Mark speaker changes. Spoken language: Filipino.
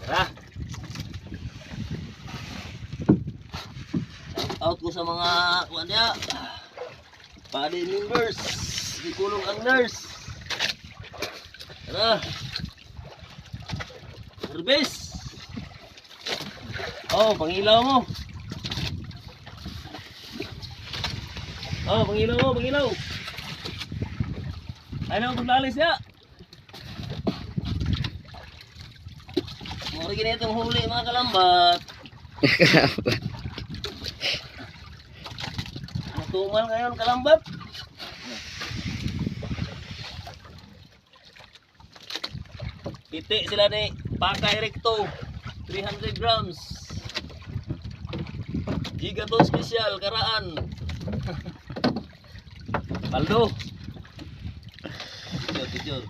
Speaker 1: Tara. Shout out ko sa mga kuwan niya. Body members. Di kulong ang nurse. Tara. Service. Oh, pangilaw mo. Oh, pangilaw mo, pangilaw. Ano paglalis niya? Mori gini itong huli mga kalambat. Natumal ngayon kalambat. Piti sila ni Pakay Recto 300 grams. Giga to special karaan. Paldo. Picture.